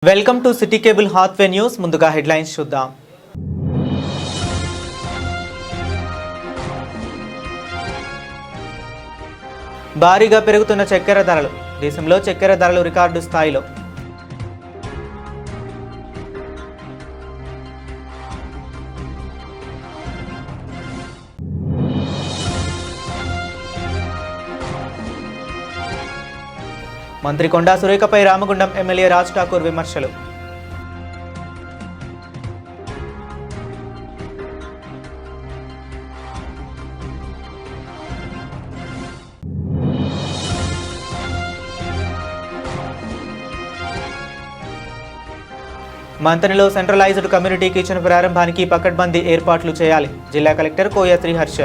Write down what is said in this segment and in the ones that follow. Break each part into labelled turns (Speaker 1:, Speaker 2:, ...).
Speaker 1: Welcome to city cable Hathway news. ముందుగా headlines చూద్దాం. భారీగా పెరుగుతున్న చక్కెర ధరలు. దేశంలో చక్కెర ధరలు రికార్డు స్థాయిలో. మంత్రి కొండా సురేఖపై రామగుండం ఎమ్మెల్యే రాజ్ ఠాకూర్ విమర్శలు. మంతనిలో సెంట్రలైజ్డ్ కమ్యూనిటీ కిచెన్ ప్రారంభానికి పకడ్బందీ ఏర్పాట్లు చేయాలి. జిల్లా కలెక్టర్ కోయ శ్రీహర్ష.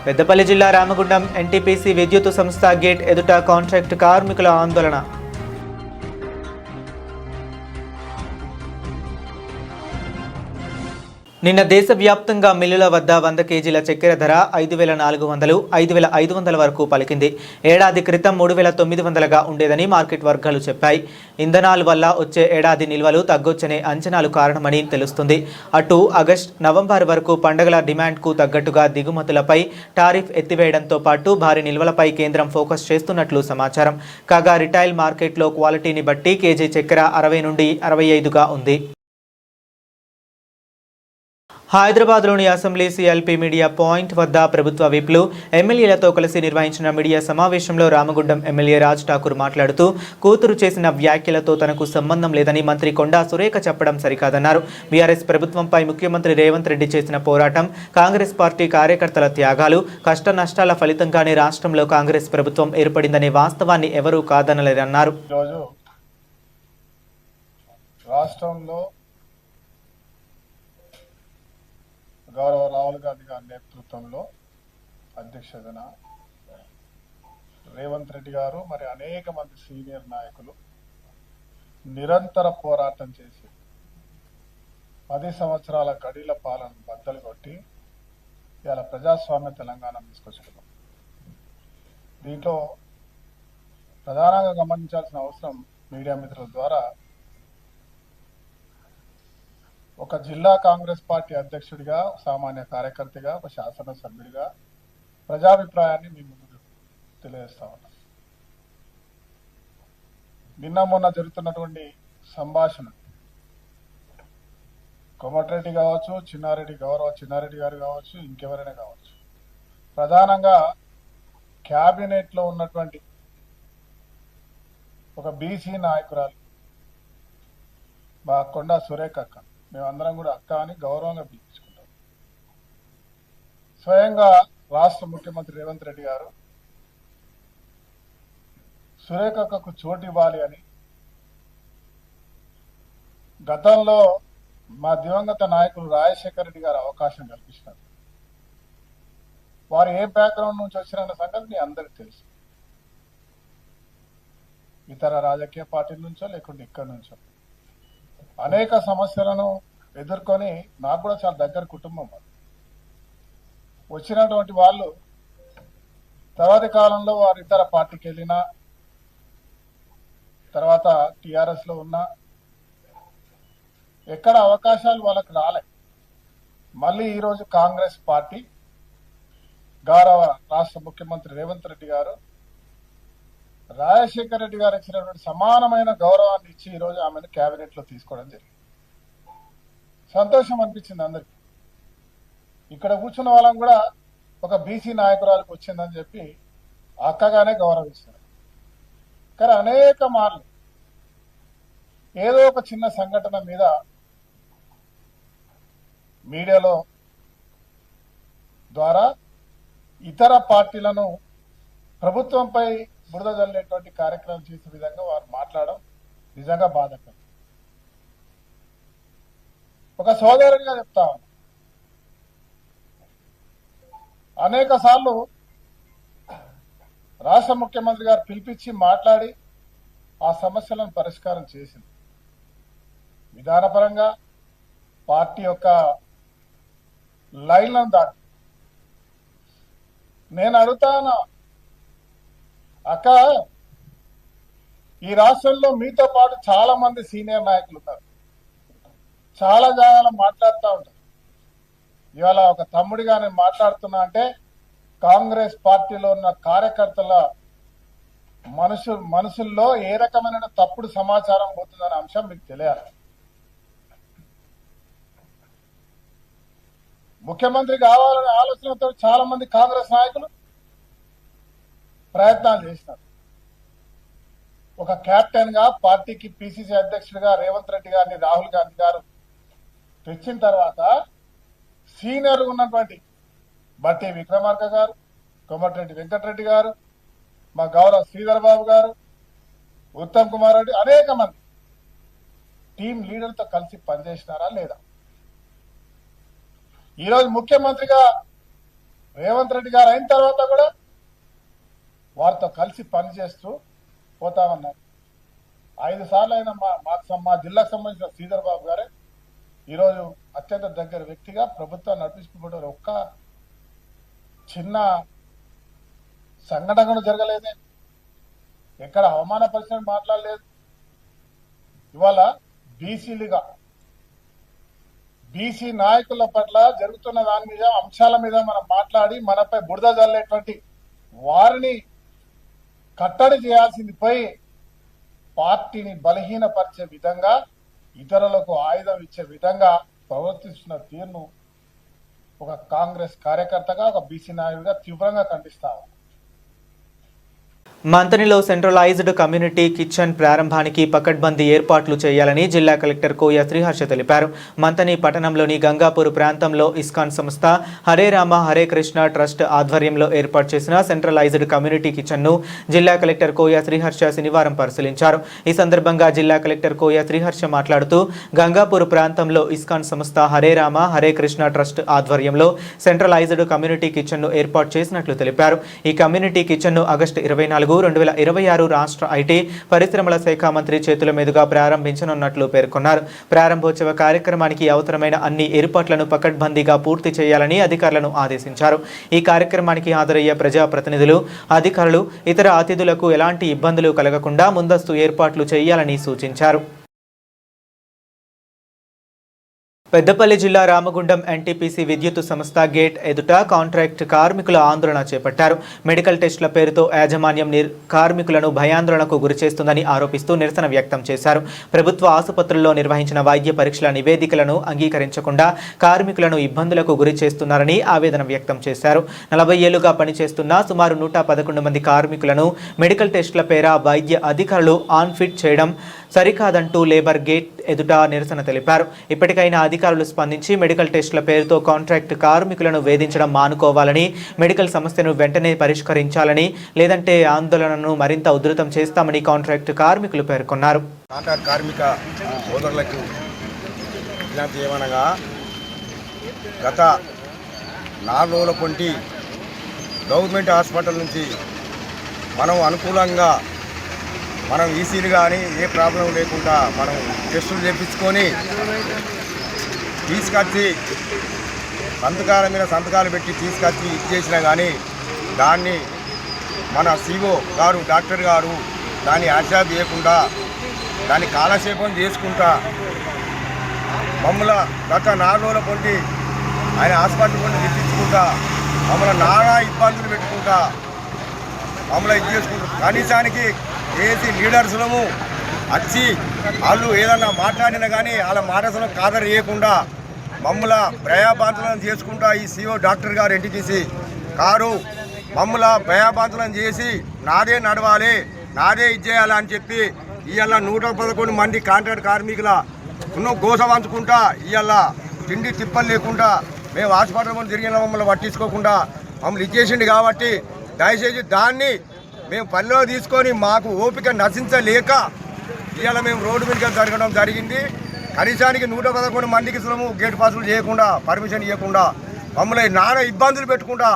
Speaker 1: పెద్దపల్లి జిల్లా రామగుండం ఎన్టీపీసీ విద్యుత్ సంస్థ గేట్ ఎదుట కాంట్రాక్ట్ కార్మికుల ఆందోళన. నిన్న దేశవ్యాప్తంగా మిల్లుల వద్ద 100 కేజీల చక్కెర ధర 5,400, 5,500 వరకు పలికింది. ఏడాది క్రితం 3,900గా ఉండేదని మార్కెట్ వర్గాలు చెప్పాయి. ఇంధనాల వల్ల వచ్చే ఏడాది నిల్వలు తగ్గొచ్చనే అంచనాలు కారణమని తెలుస్తుంది. అటు ఆగస్టు, నవంబర్ వరకు పండుగల డిమాండ్కు తగ్గట్టుగా దిగుమతులపై టారిఫ్ ఎత్తివేయడంతో పాటు భారీ నిల్వలపై కేంద్రం ఫోకస్ చేస్తున్నట్లు సమాచారం. కాగా రిటైల్ మార్కెట్లో క్వాలిటీని బట్టి కేజీ చక్కెర 60 నుండి 65గా ఉంది. హైదరాబాద్లోని అసెంబ్లీ సిఎల్పి మీడియా పాయింట్ వద్ద ప్రభుత్వ విప్లు, ఎమ్మెల్యేలతో కలిసి నిర్వహించిన మీడియా సమావేశంలో రామగుండం ఎమ్మెల్యే రాజ్ ఠాకూర్ మాట్లాడుతూ కూతురు చేసిన వ్యాఖ్యలతో తనకు సంబంధం లేదని మంత్రి కొండా సురేఖ చెప్పడం సరికాదన్నారు. బీఆర్ఎస్ ప్రభుత్వంపై ముఖ్యమంత్రి రేవంత్ రెడ్డి చేసిన పోరాటం, కాంగ్రెస్ పార్టీ కార్యకర్తల త్యాగాలు, కష్ట నష్టాల ఫలితంగానే రాష్ట్రంలో కాంగ్రెస్ ప్రభుత్వం ఏర్పడిందనే వాస్తవాన్ని ఎవరూ కాదనలేరన్నారు.
Speaker 2: గౌరవ రాహుల్ గాంధీ గారి నేతృత్వంలో అధ్యక్షతన రేవంత్ రెడ్డి గారు మరి అనేక మంది సీనియర్ నాయకులు నిరంతర పోరాటం చేసి 10 సంవత్సరాల గడిల పాలన బద్దలు కొట్టి ఇవాళ ప్రజాస్వామ్య తెలంగాణ తీసుకొచ్చుకున్నాం. దీంట్లో ప్రధానంగా గమనించాల్సిన అవసరం మీడియా మిత్రుల ద్వారా ఒక జిల్లా కాంగ్రెస్ పార్టీ అధ్యక్షుడిగా, సామాన్య కార్యకర్తగా, ఒక శాసనసభ్యుడిగా ప్రజాభిప్రాయాన్ని మీ ముందు తెలియజేస్తా ఉన్నాం. నిన్న మొన్న జరుగుతున్నటువంటి సంభాషణ కోమటిరెడ్డి కావచ్చు, చిన్నారెడ్డి గారు కావచ్చు, ఇంకెవరైనా కావచ్చు, ప్రధానంగా క్యాబినెట్ లో ఉన్నటువంటి ఒక బీసీ నాయకురాలు మా కొండా సురేఖ అక్క, మేమందరం కూడా అక్క అని గౌరవంగా పిలుచుకుంటాం. స్వయంగా రాష్ట్ర ముఖ్యమంత్రి రేవంత్ రెడ్డి గారు సురేఖకు చోటు ఇవ్వాలి అని గతంలో మా దివంగత నాయకులు రాజశేఖర రెడ్డి గారు అవకాశం కల్పించినారు. వారు ఏ బ్యాక్గ్రౌండ్ నుంచి వచ్చిన సంగతి మీ అందరికి తెలుసు. ఇతర రాజకీయ పార్టీల నుంచో లేకుంటే ఇక్కడి నుంచో అనేక సమస్యలను ఎదుర్కొని, నాకు కూడా చాలా దగ్గర కుటుంబం వచ్చినటువంటి వాళ్ళు తర్వాతి కాలంలో వారు ఇతర పార్టీకి వెళ్ళినా, తర్వాత టిఆర్ఎస్ లో ఉన్నా ఎక్కడ అవకాశాలు వాళ్ళకి రాలే. మళ్ళీ ఈరోజు కాంగ్రెస్ పార్టీ గౌరవ రాష్ట్ర ముఖ్యమంత్రి రేవంత్ రెడ్డి గారు రాజశేఖర రెడ్డి గారు ఇచ్చినటువంటి సమానమైన గౌరవాన్ని ఇచ్చి ఈరోజు ఆమెను కేబినెట్ లో తీసుకోవడం జరిగింది. సంతోషం అనిపించింది అందరికి. ఇక్కడ కూర్చున్న వాళ్ళం కూడా ఒక బీసీ నాయకురాలకు వచ్చిందని చెప్పి అక్కగానే గౌరవిస్తున్నారు. కానీ అనేక మార్లు ఏదో ఒక చిన్న సంఘటన మీద మీడియాలో ద్వారా ఇతర పార్టీలను ప్రభుత్వంపై బురద జల్లేటువంటి కార్యక్రమం చేసే విధంగా వారు మాట్లాడడం నిజంగా బాధాకరం. ఒక సోదరుడిగా చెప్తా ఉన్నా, అనేక సార్లు రాష్ట్ర ముఖ్యమంత్రి గారు పిలిపించి మాట్లాడి ఆ సమస్యలను పరిష్కారం చేసింది. విధానపరంగా పార్టీ యొక్క లైన్లను దాటి నేను అడుగుతాను, అక్క ఈ రాష్ట్రంలో మీతో పాటు చాలా మంది సీనియర్ నాయకులు ఉన్నారు, చాలా జాగాలో మాట్లాడుతూ ఉంటారు. ఇవాళ ఒక తమ్ముడిగా నేను మాట్లాడుతున్నా అంటే కాంగ్రెస్ పార్టీలో ఉన్న కార్యకర్తల మనసుల్లో ఏ రకమైన తప్పుడు సమాచారం పోతుందనే అంశం మీకు తెలియాలి. ముఖ్యమంత్రి కావాలనే ఆలోచనతో చాలా మంది కాంగ్రెస్ నాయకులు ప్రయత్నాలు చేసినారు. ఒక కెప్టెన్ గా పార్టీకి పిసిసి అధ్యక్షుడిగా రేవంత్ రెడ్డి గారిని రాహుల్ గాంధీ గారు తెచ్చిన తర్వాత సీనియర్ ఉన్నటువంటి బట్టి విక్రమార్క గారు, కోమటిరెడ్డి వెంకటరెడ్డి గారు, మా గౌరవ శ్రీధర్ బాబు గారు, ఉత్తమ్ కుమార్ రెడ్డి, అనేక మంది టీం లీడర్తో కలిసి పనిచేసినారా లేదా? ఈరోజు ముఖ్యమంత్రిగా రేవంత్ రెడ్డి గారు అయిన తర్వాత కూడా వారితో కలిసి పనిచేస్తూ పోతామన్నారు. 5 సార్లు అయిన మా జిల్లాకు సంబంధించిన శ్రీధర్ బాబు గారే ఈరోజు అత్యంత దగ్గర వ్యక్తిగా ప్రభుత్వాన్ని నడిపిస్తున్నారు. ఒక్క చిన్న సంఘటన కూడా జరగలేదే, ఎక్కడ అవమానపరిచిన మాట్లాడలేదు. ఇవాళ బీసీలుగా బీసీ నాయకుల పట్ల జరుగుతున్న దాని మీద అంశాల మీద మనం మాట్లాడి మనపై బురద జల్లేటువంటి వారిని కట్టడి చేయాల్సింది పోయి పార్టీని బలహీనపరిచే విధంగా, ఇతరులకు ఆయుధం ఇచ్చే విధంగా ప్రవర్తిస్తున్న తీరును ఒక కాంగ్రెస్ కార్యకర్తగా, ఒక బీసీ నాయకుడిగా తీవ్రంగా ఖండిస్తాము.
Speaker 1: మంతనిలో సెంట్రలైజ్డ్ కమ్యూనిటీ కిచెన్ ప్రారంభానికి పకడ్బందీ ఏర్పాట్లు చేయాలని జిల్లా కలెక్టర్ కోయ శ్రీహర్ష తెలిపారు. మంతని పట్టణంలోని గంగాపూర్ ప్రాంతంలో ఇస్కాన్ సంస్థ హరే రామ హరే కృష్ణ ట్రస్ట్ ఆధ్వర్యంలో ఏర్పాటు చేసిన సెంట్రలైజ్డ్ కమ్యూనిటీ కిచెన్ను జిల్లా కలెక్టర్ కోయ శ్రీహర్ష శనివారం పరిశీలించారు. ఈ సందర్భంగా జిల్లా కలెక్టర్ కోయ శ్రీహర్ష మాట్లాడుతూ గంగాపూర్ ప్రాంతంలో ఇస్కాన్ సంస్థ హరే రామ హరే కృష్ణ ట్రస్ట్ ఆధ్వర్యంలో సెంట్రలైజ్డ్ కమ్యూనిటీ కిచెన్ను ఏర్పాటు చేసినట్లు తెలిపారు. ఈ కమ్యూనిటీ కిచెన్ను ఆగస్టు 24, 2026 రాష్ట్ర ఐటీ పరిశ్రమల శాఖ మంత్రి చేతుల మీదుగా ప్రారంభించనున్నట్లు పేర్కొన్నారు. ప్రారంభోత్సవ కార్యక్రమానికి అవసరమైన అన్ని ఏర్పాట్లను పకడ్బందీగా పూర్తి చేయాలని అధికారులను ఆదేశించారు. ఈ కార్యక్రమానికి హాజరయ్యే ప్రజాప్రతినిధులు, అధికారులు, ఇతర అతిథులకు ఎలాంటి ఇబ్బందులు కలగకుండా ముందస్తు ఏర్పాట్లు చేయాలని సూచించారు. పెద్దపల్లి జిల్లా రామగుండం ఎన్టీపీసీ విద్యుత్ సంస్థ గేట్ ఎదుట కాంట్రాక్ట్ కార్మికుల ఆందోళన చేపట్టారు. మెడికల్ టెస్టుల పేరుతో యాజమాన్యం కార్మికులను భయాందోళనకు గురిచేస్తుందని ఆరోపిస్తూ నిరసన వ్యక్తం చేశారు. ప్రభుత్వ ఆసుపత్రుల్లో నిర్వహించిన వైద్య పరీక్షల నివేదికలను అంగీకరించకుండా కార్మికులను ఇబ్బందులకు గురి చేస్తున్నారని ఆవేదన వ్యక్తం చేశారు. 40 ఏళ్లుగా పనిచేస్తున్న సుమారు 111 మంది కార్మికులను మెడికల్ టెస్టుల పేర వైద్య అధికారులు ఆన్ఫిట్ చేయడం సరికాదంటూ లేబర్ గేట్ ఎదుట నిరసన తెలిపారు. ఇప్పటికైనా అధికారులు స్పందించి మెడికల్ టెస్టుల పేరుతో కాంట్రాక్ట్ కార్మికులను వేధించడం మానుకోవాలని, మెడికల్ సమస్యను వెంటనే పరిష్కరించాలని, లేదంటే ఆందోళనను మరింత ఉధృతం చేస్తామని కాంట్రాక్ట్ కార్మికులు పేర్కొన్నారు.
Speaker 3: కాంట్రాక్ట్ కార్మిక సోదరులకు విజ్ఞప్తి ఏమనగా, గత 4 రోజుల పొంటి గవర్నమెంట్ హాస్పిటల్ నుంచి మనం అనుకూలంగా మనం ఈసీలు కానీ ఏ ప్రాబ్లం లేకుండా మనం టెస్టులు చేయించుకొని తీసుకొచ్చి సంతకాల మీద సంతకాలు పెట్టి తీసుకొచ్చి ఇచ్చేసినా కానీ దాన్ని మన సిఓ గారు, డాక్టర్ గారు దాన్ని యాక్సెప్ట్ చేయకుండా దాన్ని కాలక్షేపం చేసుకుంటా మమ్మల్ని గత 4 రోజుల పొంటి ఆయన హాస్పిటల్ కొన్ని తెప్పించుకుంటా మమ్మల్ని నానా ఇబ్బందులు పెట్టుకుంటా మమ్మల్ని ఇది చేసుకుంటాం. కనీసానికి ఏసీ లీడర్స్లము వచ్చి వాళ్ళు ఏదన్నా మాట్లాడినా కానీ వాళ్ళ మాటలను ఖాతరు చేయకుండా మమ్మల్ని భయాభాంతులను చేసుకుంటా ఈ సిఓ డాక్టర్ గారు ఎన్టీపీసీ కారు మమ్మల్ని భయాభాంతులను చేసి నాదే నడవాలి, నాదే ఇచ్చేయాలి అని చెప్పి ఇవాళ 111 మంది కాంట్రాక్ట్ కార్మికుల గోస వంచుకుంటా ఇవాళ తిండి తిప్పలు లేకుండా మేము హాస్పిటల్ తిరిగిన మమ్మల్ని పట్టించుకోకుండా మమ్మల్ని ఇచ్చేసిండు. కాబట్టి దయచేసి దాన్ని మేము పనిలో తీసుకొని మాకు ఓపిక నశించలేక ఇవాళ మేము రోడ్డు మీదకి జరగడం జరిగింది. కనీసానికి 111 మందికి గేట్ పాసులు చేయకుండా, పర్మిషన్ ఇవ్వకుండా మమ్మల్ని నానా ఇబ్బందులు పెట్టుకుంటా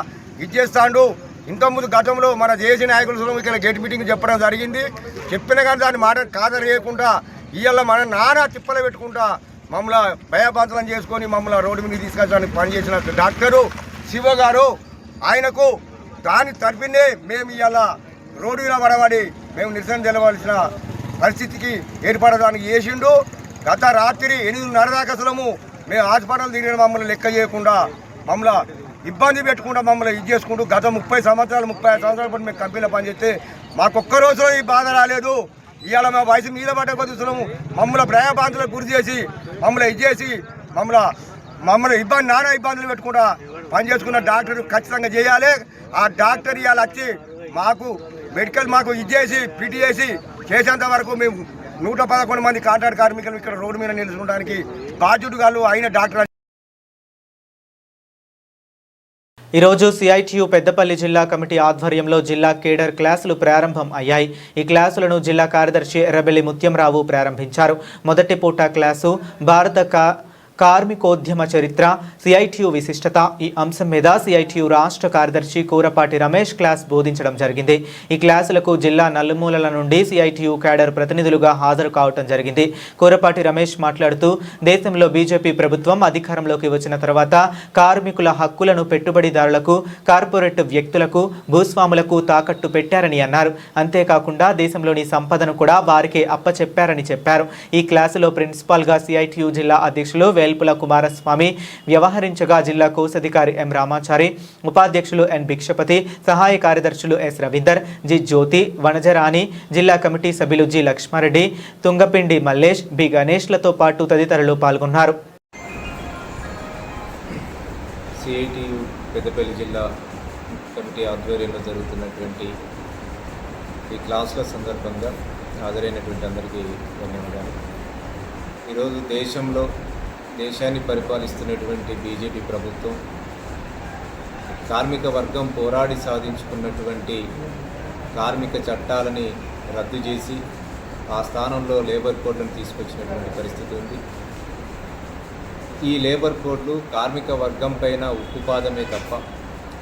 Speaker 3: ఇచ్చేస్తాడు. ఇంతకుముందు గతంలో మన జేసీ నాయకులు ఇక్కడ గేట్ మీటింగ్ చెప్పడం జరిగింది. చెప్పినా కానీ దాన్ని మాట ఖాతరు చేయకుండా ఇవాళ మన నానా తిప్పలు పెట్టుకుంటా మమ్మల్ని భయభ్రాంతులను చేసుకొని మమ్మల్ని రోడ్డు మీద తీసుకొచ్చడానికి పనిచేసిన డాక్టరు శివ గారు, ఆయనకు దాని తరపునే మేము ఇలా రోడ్డు మీద పడబడి మేము నిరసన తెలవాల్సిన పరిస్థితికి ఏర్పడడానికి చేసిండు. గత రాత్రి 8:30 దాకా అసలు మేము హాస్పిటల్ తిరిగిన మమ్మల్ని లెక్క చేయకుండా మమ్మల్ని ఇబ్బంది పెట్టకుండా మమ్మల్ని ఇది చేసుకుంటూ గత 35 సంవత్సరాల పాటు మేము కంపెనీలో పనిచేస్తే మాకొక్క రోజులో ఈ బాధ రాలేదు. ఇవాళ మా వయసు మీద పడ్డ కొద్ది మమ్మల్ని భయభ్రాంతులకు గురి చేసి మమ్మల్ని ఇది చేసి మమ్మల్ని నానా ఇబ్బందులు పెట్టుకుంటా పనిచేసుకున్న డాక్టర్ ఖచ్చితంగా చేయాలి. ఆ డాక్టర్ ఇవాళ వచ్చి మాకు మెడికల్ మాకు ఇది చేసి ఫిట్ చేసి చేసేంత వరకు మేము 111 మంది కాంట్రాక్ట్ కార్మికులు ఇక్కడ రోడ్డు మీద నిలుచుకోవడానికి బాధ్యుడుగాళ్ళు అయిన డాక్టర్.
Speaker 1: ఈరోజు సిఐటియు పెద్దపల్లి జిల్లా కమిటీ ఆధ్వర్యంలో జిల్లా కేడర్ క్లాసులు ప్రారంభం అయ్యాయి. ఈ క్లాసులను జిల్లా కార్యదర్శి ఎర్రబెల్లి ముత్యంరావు ప్రారంభించారు. మొదటి పూట క్లాసు భారత కార్మికోద్యమ చరిత్ర, సిఐటియు విశిష్టత ఈ అంశం మీద సిఐటియు రాష్ట్ర కార్యదర్శి కూరపాటి రమేష్ క్లాస్ బోధించడం జరిగింది. ఈ క్లాసులకు జిల్లా నలుమూలల నుండి సిఐటియు క్యాడర్ ప్రతినిధులుగా హాజరు కావడం జరిగింది. కూరపాటి రమేష్ మాట్లాడుతూ దేశంలో బీజేపీ ప్రభుత్వం అధికారంలోకి వచ్చిన తర్వాత కార్మికుల హక్కులను పెట్టుబడిదారులకు, కార్పొరేట్ వ్యక్తులకు, భూస్వాములకు తాకట్టు పెట్టారని అన్నారు. అంతేకాకుండా దేశంలోని సంపదను కూడా వారికే అప్పచెప్పారని చెప్పారు. ఈ క్లాసులో ప్రిన్సిపాల్గా సిఐటియు జిల్లా అధ్యక్షులు వేల్పుల కుమారస్వామి వ్యవహరించగా జిల్లా కోశాధికారి ఎం రామాచారి, ఉపాధ్యక్షులు ఎన్ భిక్షపతి, సహాయ కార్యదర్శులు ఎస్ రవీందర్, జి జ్యోతి, వనజరాణి, జిల్లా కమిటీ సభ్యులు జి లక్ష్మారెడ్డి, తుంగపిండి మల్లేష్, బి గణేష్లతో పాటు తదితరులు పాల్గొన్నారు.
Speaker 4: సిఐటియు పెద్దపల్లి జిల్లా కమిటీ ఆధ్వర్యంలో జరుగుతున్నటువంటి ఈ క్లాసుల సందర్భంగా హాజరైనటువంటి అందరికీ ధన్యవాదాలు. ఈరోజు దేశాన్ని పరిపాలిస్తున్నటువంటి బీజేపీ ప్రభుత్వం కార్మిక వర్గం పోరాడి సాధించుకున్నటువంటి కార్మిక చట్టాలని రద్దు చేసి ఆ స్థానంలో లేబర్ కోడ్లను తీసుకొచ్చినటువంటి పరిస్థితి ఉంది. ఈ లేబర్ కోడ్లు కార్మిక వర్గం పైన ఉక్కుపాదమే తప్ప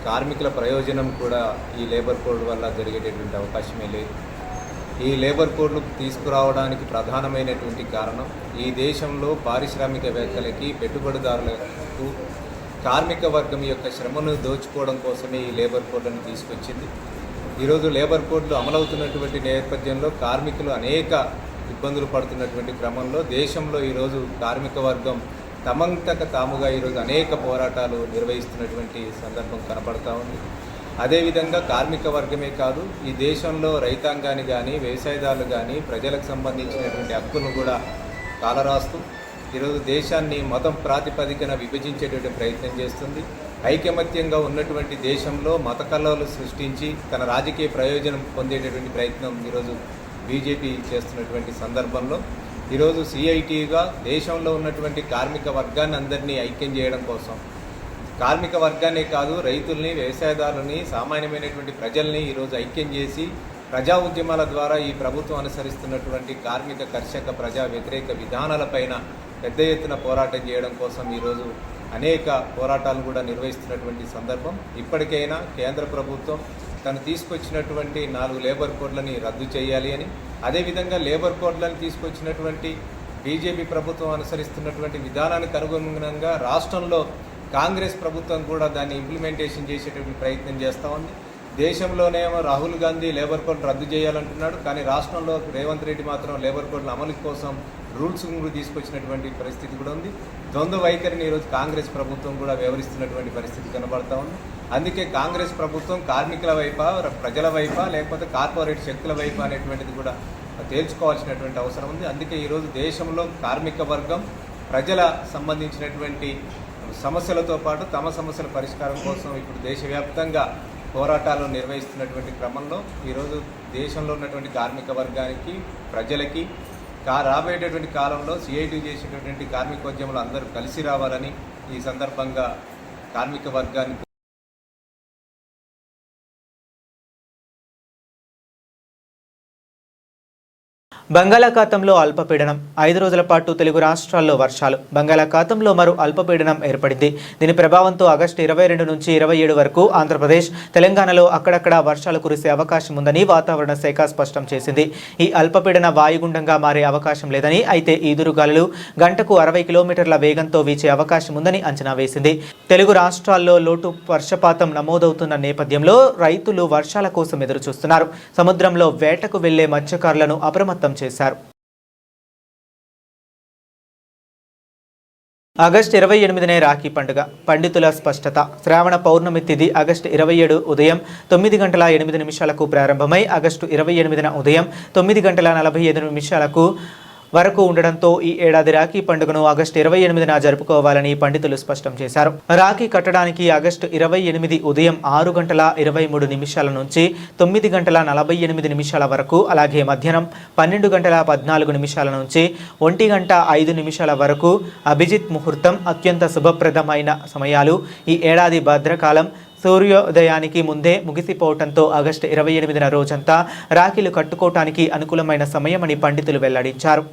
Speaker 4: కార్మికుల ప్రయోజనం కూడా ఈ లేబర్ కోడ్ వల్ల జరిగేటటువంటి అవకాశమే లేదు. ఈ లేబర్ కోడ్లు తీసుకురావడానికి ప్రధానమైనటువంటి కారణం ఈ దేశంలో పారిశ్రామికవేత్తలకి, పెట్టుబడిదారులకు కార్మిక వర్గం యొక్క శ్రమను దోచుకోవడం కోసమే ఈ లేబర్ కోడ్లను తీసుకొచ్చింది. ఈరోజు లేబర్ కోడ్లు అమలవుతున్నటువంటి నేపథ్యంలో కార్మికులు అనేక ఇబ్బందులు పడుతున్నటువంటి క్రమంలో దేశంలో ఈరోజు కార్మిక వర్గం తమంతక తాముగా ఈరోజు అనేక పోరాటాలు నిర్వహిస్తున్నటువంటి సందర్భం కనపడతా ఉంది. అదేవిధంగా కార్మిక వర్గమే కాదు, ఈ దేశంలో రైతాంగాన్ని కానీ, వ్యవసాయదారులు కానీ, ప్రజలకు సంబంధించినటువంటి హక్కులను కూడా కాలరాస్తూ ఈరోజు దేశాన్ని మతం ప్రాతిపదికన విభజించేటువంటి ప్రయత్నం చేస్తుంది. ఐకమత్యంగా ఉన్నటువంటి దేశంలో మత కలహాలు సృష్టించి తన రాజకీయ ప్రయోజనం పొందేటటువంటి ప్రయత్నం ఈరోజు బీజేపీ చేస్తున్నటువంటి సందర్భంలో ఈరోజు సిఐటిగా దేశంలో ఉన్నటువంటి కార్మిక వర్గాన్ని అందరినీ ఐక్యం చేయడం కోసం, కార్మిక వర్గాన్నే కాదు రైతుల్ని, వ్యవసాయదారులని, సామాన్యమైనటువంటి ప్రజల్ని ఈరోజు ఐక్యం చేసి ప్రజా ఉద్యమాల ద్వారా ఈ ప్రభుత్వం అనుసరిస్తున్నటువంటి కార్మిక, కర్షక, ప్రజా వ్యతిరేక విధానాలపైన పెద్ద ఎత్తున పోరాటం చేయడం కోసం ఈరోజు అనేక పోరాటాలను కూడా నిర్వహిస్తున్నటువంటి సందర్భం. ఇప్పటికైనా కేంద్ర ప్రభుత్వం తను తీసుకొచ్చినటువంటి 4 లేబర్ కోడ్లని రద్దు చేయాలి అని, అదేవిధంగా లేబర్ కోడ్లను తీసుకొచ్చినటువంటి బీజేపీ ప్రభుత్వం అనుసరిస్తున్నటువంటి విధానానికి అనుగుణంగా రాష్ట్రంలో కాంగ్రెస్ ప్రభుత్వం కూడా దాన్ని ఇంప్లిమెంటేషన్ చేసేటువంటి ప్రయత్నం చేస్తూ ఉంది. దేశంలోనేమో రాహుల్ గాంధీ లేబర్ కోడ్ రద్దు చేయాలంటున్నాడు, కానీ రాష్ట్రంలో రేవంత్ రెడ్డి మాత్రం లేబర్ కోడ్ల అమలు కోసం రూల్స్ తీసుకొచ్చినటువంటి పరిస్థితి కూడా ఉంది. ద్వంద్వ వైఖరిని ఈరోజు కాంగ్రెస్ ప్రభుత్వం కూడా వ్యవహరిస్తున్నటువంటి పరిస్థితి కనబడతా ఉంది. అందుకే కాంగ్రెస్ ప్రభుత్వం కార్మికుల వైపా, ప్రజల వైపా, లేకపోతే కార్పొరేట్ శక్తుల వైపా అనేటువంటిది కూడా తేల్చుకోవాల్సినటువంటి అవసరం ఉంది. అందుకే ఈరోజు దేశంలో కార్మిక వర్గం ప్రజల సంబంధించినటువంటి సమస్యలతో పాటు తమ సమస్యల పరిష్కారం కోసం ఇప్పుడు దేశవ్యాప్తంగా పోరాటాలు నిర్వహిస్తున్నటువంటి క్రమంలో ఈరోజు దేశంలో ఉన్నటువంటి కార్మిక వర్గానికి, ప్రజలకి రాబోయేటటువంటి కాలంలో సిఐటి చేసేటటువంటి కార్మికోద్యమంలో అందరూ కలిసి రావాలని ఈ సందర్భంగా కార్మిక వర్గానికి
Speaker 1: బంగాళాఖాతంలో అల్పపీడనం 5 రోజుల పాటు తెలుగు రాష్ట్రాల్లో వర్షాలు. బంగాళాఖాతంలో మరో అల్పపీడనం ఏర్పడింది. దీని ప్రభావంతో ఆగస్టు 22 నుంచి 27 వరకు ఆంధ్రప్రదేశ్, తెలంగాణలో అక్కడక్కడ వర్షాలు కురిసే అవకాశం ఉందని వాతావరణ శాఖ స్పష్టం చేసింది. ఈ అల్పపీడన వాయుగుండంగా మారే అవకాశం లేదని, అయితే ఈదురుగాలులు గంటకు 60 కిలోమీటర్ల వేగంతో వీచే అవకాశం ఉందని అంచనా వేసింది. తెలుగు రాష్ట్రాల్లో లోటు వర్షపాతం నమోదవుతున్న నేపథ్యంలో రైతులు వర్షాల కోసం ఎదురుచూస్తున్నారు. సముద్రంలో వేటకు వెళ్లే మత్స్యకారులను అప్రమత్తం చేశారు. ఆగస్టు 28నే రాఖీ పండుగ. పండితుల స్పష్టత. శ్రావణ పౌర్ణమి తిథి ఆగస్టు 27 ఉదయం 9:08 ప్రారంభమై ఆగస్టు 28న ఉదయం 9:45 వరకు ఉండడంతో ఈ ఏడాది రాఖీ పండుగను ఆగస్టు 28న జరుపుకోవాలని పండితులు స్పష్టం చేశారు. రాఖీ కట్టడానికి ఆగస్టు 28 ఉదయం 6:23 నుంచి 9:48 వరకు, అలాగే మధ్యాహ్నం 12:14 నుంచి 1:05 వరకు అభిజిత్ ముహూర్తం అత్యంత శుభప్రదమైన సమయాలు. ఈ ఏడాది భద్రకాలం సూర్యోదయానికి ముందే ముగిసిపోవడంతో ఆగస్టు 28న రోజంతా రాఖీలు కట్టుకోవటానికి అనుకూలమైన సమయమని పండితులు వెల్లడించారు.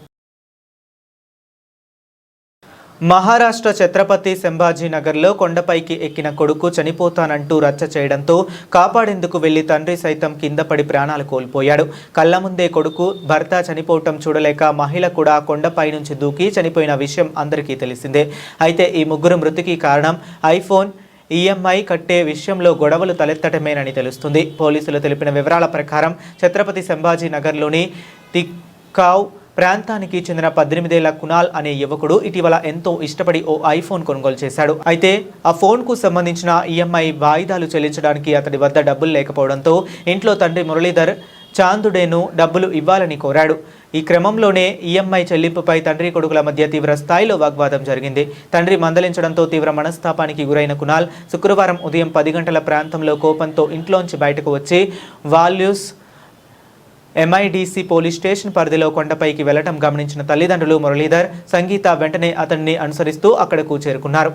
Speaker 1: మహారాష్ట్ర ఛత్రపతి సంభాజీనగర్లో కొండపైకి ఎక్కిన కొడుకు చనిపోతానంటూ రచ్చ చేయడంతో కాపాడేందుకు వెళ్లి తండ్రి సైతం కింద పడి ప్రాణాలు కోల్పోయాడు. కళ్ల ముందే కొడుకు, భర్త చనిపోవటం చూడలేక మహిళ కూడా కొండపై నుంచి దూకి చనిపోయిన విషయం అందరికీ తెలిసిందే. అయితే ఈ ముగ్గురు మృతికి కారణం ఐఫోన్ ఈఎంఐ కట్టే విషయంలో గొడవలు తలెత్తటమేనని తెలుస్తుంది. పోలీసులు తెలిపిన వివరాల ప్రకారం ఛత్రపతి సంభాజీనగర్లోని తిక్కావ్ ప్రాంతానికి చెందిన 18 ఏళ్ల కునాల్ అనే యువకుడు ఇటీవల ఎంతో ఇష్టపడి ఓ ఐఫోన్ కొనుగోలు చేశాడు. అయితే ఆ ఫోన్కు సంబంధించిన ఈఎంఐ వాయిదాలు చెల్లించడానికి అతడి వద్ద డబ్బులు లేకపోవడంతో ఇంట్లో తండ్రి మురళీధర్ చాందుడేను డబ్బులు ఇవ్వాలని కోరాడు. ఈ క్రమంలోనే ఈఎంఐ చెల్లింపుపై తండ్రి కొడుకుల మధ్య తీవ్ర స్థాయిలో వాగ్వాదం జరిగింది. తండ్రి మందలించడంతో తీవ్ర మనస్తాపానికి గురైన కునాల్ శుక్రవారం ఉదయం 10 గంటల ప్రాంతంలో కోపంతో ఇంట్లోంచి బయటకు వచ్చి వాల్యూస్ ఎంఐడిసి పోలీస్ స్టేషన్ పరిధిలో కొండపైకి వెళ్లడం గమనించిన తల్లిదండ్రులు మురళీధర్, సంగీత వెంటనే అతన్ని అనుసరిస్తూ అక్కడకు చేరుకున్నారు.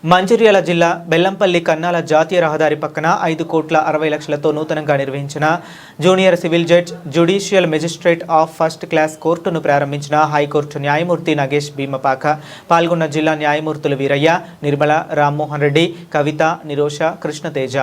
Speaker 1: మంచిర్యాల జిల్లా బెల్లంపల్లి కన్నాల జాతీయ రహదారి పక్కన 5,60,00,000తో నూతనంగా నిర్వహించిన junior civil judge judicial magistrate of first class కోర్టును ప్రారంభించిన హైకోర్టు న్యాయమూర్తి నగేష్ భీమపాక. పాల్గొన్న జిల్లా న్యాయమూర్తులు వీరయ్య, నిర్మల, రామ్మోహన్ రెడ్డి, కవిత, నిరోష, కృష్ణతేజ.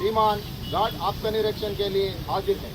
Speaker 5: श्रीमान गार्ड आपका निरीक्षण के लिए हाजिर है.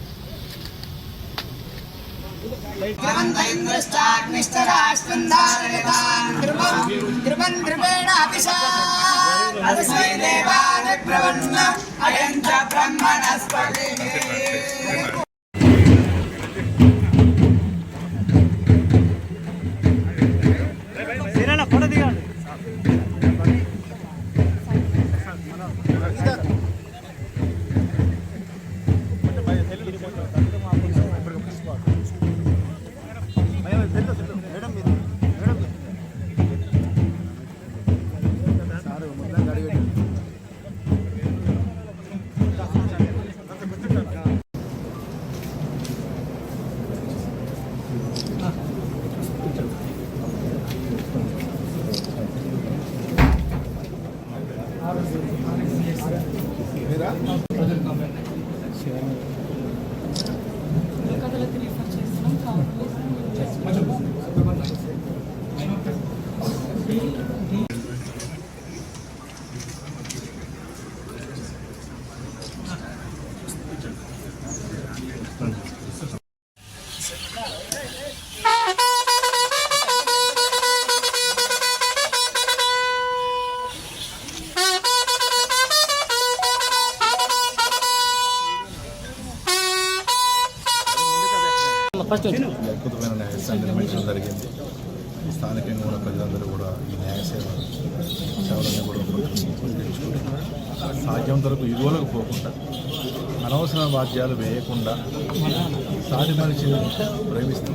Speaker 6: అద్భుతమైన న్యాయస్థానం నిర్మించడం జరిగింది. స్థానికంగా ఉన్న ప్రజలందరూ కూడా ఈ సేవలన్నీ కూడా ఉపయోగించుకుంటూ సాధ్యం వరకు ఇరువులకు పోకుండా అనవసర వాద్యాలు వేయకుండా సాటి మనిషిని ప్రేమిస్తూ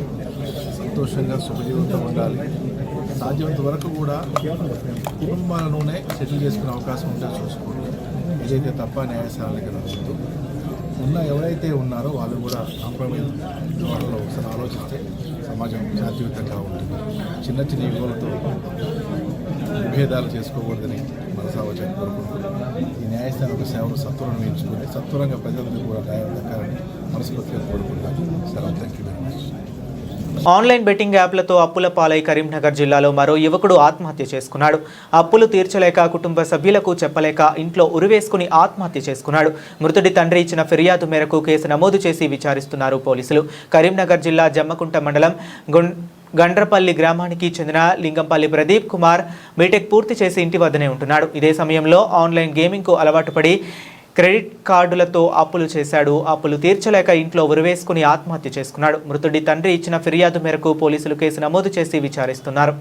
Speaker 6: సంతోషంగా సుఖజీవితం ఉండాలి. సాధ్యమైనంత వరకు కూడా కుటుంబాలలోనే సెటిల్ చేసుకునే అవకాశం ఉంటే చూసుకోండి. ఇదైతే తప్ప న్యాయస్థానాలకి రావద్దు. ఎవరైతే ఉన్నారో వాళ్ళు కూడా కాంప్రమైజ్ వాళ్ళలో ఒకసారి ఆలోచిస్తే సమాజం శాంతియుతంగా ఉంటుంది. చిన్న చిన్న యువలతో విభేదాలు చేసుకోకూడదని మనసావచని కోరుకుంటున్నాను. ఈ న్యాయస్థానం సేవలు సత్వరం వేయించుకుని సత్వరంగా ప్రజలందరూ కూడా న్యాయం దక్కాలని మనస్ఫూర్తిగా కోరుకుంటున్నాను. సరే, thank you very much.
Speaker 1: Online betting యాప్లతో అప్పుల పాలై కరీంనగర్ జిల్లాలో మరో యువకుడు ఆత్మహత్య చేసుకున్నాడు. అప్పులు తీర్చలేక కుటుంబ సభ్యులకు చెప్పలేక ఇంట్లో ఉరివేసుకుని ఆత్మహత్య చేసుకున్నాడు. మృతుడి తండ్రి ఇచ్చిన ఫిర్యాదు మేరకు కేసు నమోదు చేసి విచారిస్తున్నారు పోలీసులు. కరీంనగర్ జిల్లా జమ్మకుంట మండలం గండ్రపల్లి గ్రామానికి చెందిన లింగంపల్లి ప్రదీప్ కుమార్ బీటెక్ పూర్తి చేసి ఇంటి వద్దనే ఉంటున్నాడు. ఇదే సమయంలో ఆన్లైన్ గేమింగ్కు అలవాటు పడి క్రెడిట్ కార్డులతో అప్పులు చేశాడు. అప్పులు తీర్చలేక ఇంట్లో ఉరివేసుకుని ఆత్మహత్య చేసుకున్నాడు. మృతుడి తండ్రి ఇచ్చిన ఫిర్యాదు మేరకు పోలీసులు కేసు నమోదు చేసి విచారిస్తున్నారు.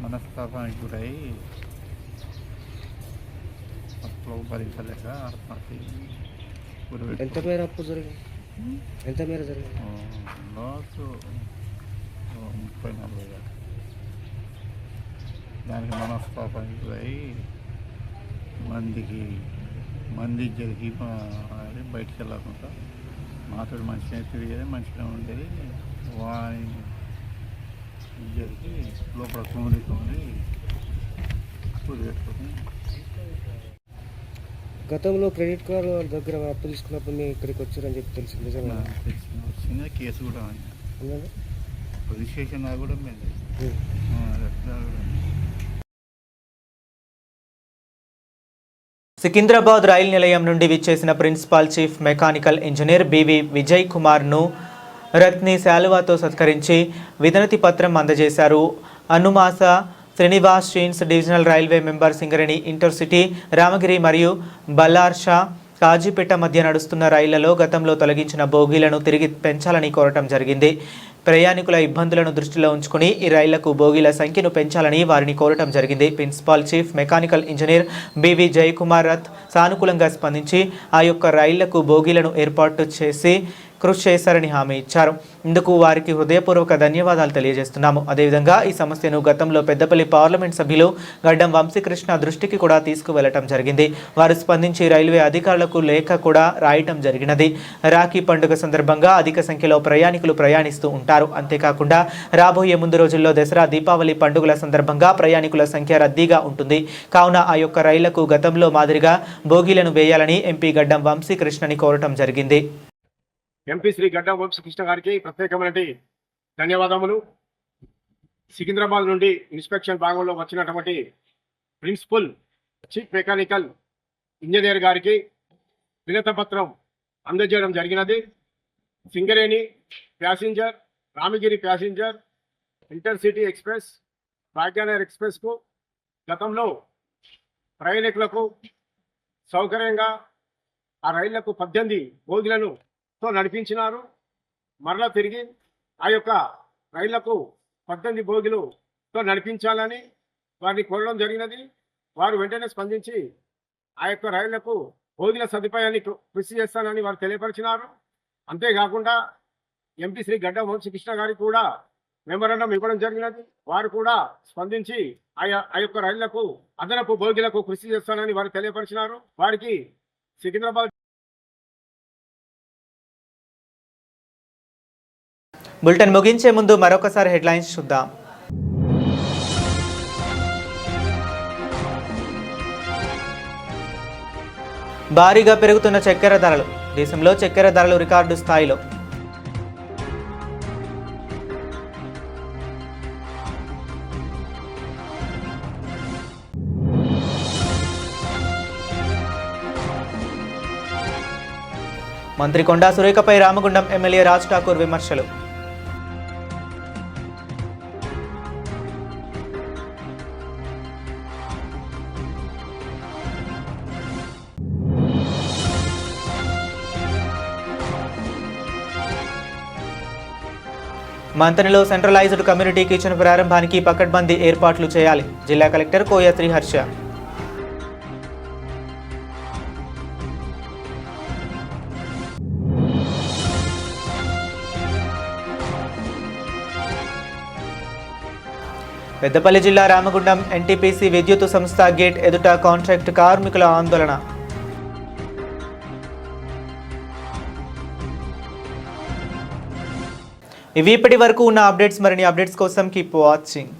Speaker 7: మనస్తాపానికి గురై అప్పులు భరించలేక ఆత్మహత్య
Speaker 8: ఎంత మేర అప్పు జరిగింది? ఎంత మేర జరిగింది?
Speaker 7: లాసు 30-40,000. దానికి మనస్తాపానికి గురై మంది జరిగి బయటికి వెళ్ళకుండా మాతో మంచిగా తిరిగేది, మంచిగా ఉండేది. వాని జరిగి లోపల తొమ్మిది పెట్టుకొని.
Speaker 8: గతంలో క్రెడిట్ కార్డు వాళ్ళ దగ్గర అప్పు తీసుకున్నప్పుడు మీరు ఇక్కడికి వచ్చారని చెప్పి తెలిసింది, నిజంగా
Speaker 7: వచ్చిన కేసు కూడా రిజిస్ట్రేషన్ కూడా మేము
Speaker 1: సికింద్రాబాద్ రైలు నిలయం నుండి విచ్చేసిన principal chief mechanical engineer B V Vijay కుమార్ను రత్ని శాలువాతో సత్కరించి వినతి పత్రం అందజేశారు. అనుమాస శ్రీనివాస్ షీన్స్ divisional railway member Singareni intercity Ramagiri మరియు బల్లార్షా కాజీపేట మధ్య నడుస్తున్న రైళ్లలో గతంలో తొలగించిన బోగీలను తిరిగి పెంచాలని కోరటం జరిగింది. ప్రయాణికుల ఇబ్బందులను దృష్టిలో ఉంచుకుని ఈ రైళ్లకు బోగీల సంఖ్యను పెంచాలని వారిని కోరటం జరిగింది. Principal chief mechanical engineer B V Jayakumar Rath సానుకూలంగా స్పందించి ఆ యొక్క రైళ్లకు బోగీలను ఏర్పాటు చేసి కృషి చేశారని హామీ ఇచ్చారు. ఇందుకు వారికి హృదయపూర్వక ధన్యవాదాలు తెలియజేస్తున్నాము. అదేవిధంగా ఈ సమస్యను గతంలో పెద్దపల్లి పార్లమెంట్ సభ్యులు గడ్డం వంశీకృష్ణ దృష్టికి కూడా తీసుకువెళ్లటం జరిగింది. వారు స్పందించి రైల్వే అధికారులకు లేఖ కూడా రాయటం జరిగినది. రాఖీ పండుగ సందర్భంగా అధిక సంఖ్యలో ప్రయాణికులు ప్రయాణిస్తూ ఉంటారు. అంతేకాకుండా రాబోయే ముందు రోజుల్లో దసరా, దీపావళి పండుగల సందర్భంగా ప్రయాణికుల సంఖ్య రద్దీగా ఉంటుంది. కావున ఆ యొక్క రైళ్లకు గతంలో మాదిరిగా బోగీలను వేయాలని ఎంపీ గడ్డం వంశీకృష్ణని కోరటం జరిగింది.
Speaker 9: ఎంపీ శ్రీ గడ్డం వంశకృష్ణ గారికి ప్రత్యేకమైన ధన్యవాదములు. సికింద్రాబాద్ నుండి ఇన్స్పెక్షన్ భాగంలో వచ్చినటువంటి ప్రిన్సిపల్ చీఫ్ మెకానికల్ ఇంజనీర్ గారికి వినతిపత్రం అందజేయడం జరిగినది. Singareni passenger, Ramagiri passenger, intercity express, Bhagyanagar ఎక్స్ప్రెస్కు గతంలో ప్రయాణికులకు సౌకర్యంగా ఆ రైళ్లకు 18 బోగీలను నడిపించినారు. మరలా తిరిగి ఆ యొక్క రైళ్లకు 18 బోగీలతో నడిపించాలని వారిని కోరడం జరిగినది. వారు వెంటనే స్పందించి ఆ యొక్క రైళ్లకు బోగీల సదుపాయాన్ని కృషి చేస్తానని వారు తెలియపరిచినారు. అంతేకాకుండా ఎంపీ శ్రీ గడ్డ వంశీకృష్ణ గారికి కూడా మెమరాండం ఇవ్వడం జరిగినది. వారు కూడా స్పందించి ఆ యొక్క రైళ్లకు అదనపు బోగీలకు కృషి చేస్తానని వారు తెలియపరిచినారు. వారికి సికింద్రాబాద్
Speaker 1: బులెటిన్ ముగించే ముందు మరొకసారి హెడ్లైన్స్ చూద్దాం. భారీగా పెరుగుతున్న చక్కెర ధరలు. దేశంలో చక్కెర ధరలు రికార్డు స్థాయిలో. మంత్రి కొండా సురేఖపై రామగుండం ఎమ్మెల్యే రాజ్ ఠాకూర్ విమర్శలు. మంతనిలో సెంట్రలైజ్డ్ కమ్యూనిటీ కిచెన్ ప్రారంభానికి పకడ్బందీ ఏర్పాట్లు చేయాలి. జిల్లా కలెక్టర్ కోయ శ్రీహర్ష. పెద్దపల్లి జిల్లా రామగుండం ఎన్టీపీసీ విద్యుత్ సంస్థ గేట్ ఎదుట కాంట్రాక్ట్ కార్మికుల ఆందోళన. ఇవి ఇప్పటి వరకు ఉన్న అప్డేట్స్. మరిన్ని అప్డేట్స్ కోసం కీప్ వాచింగ్.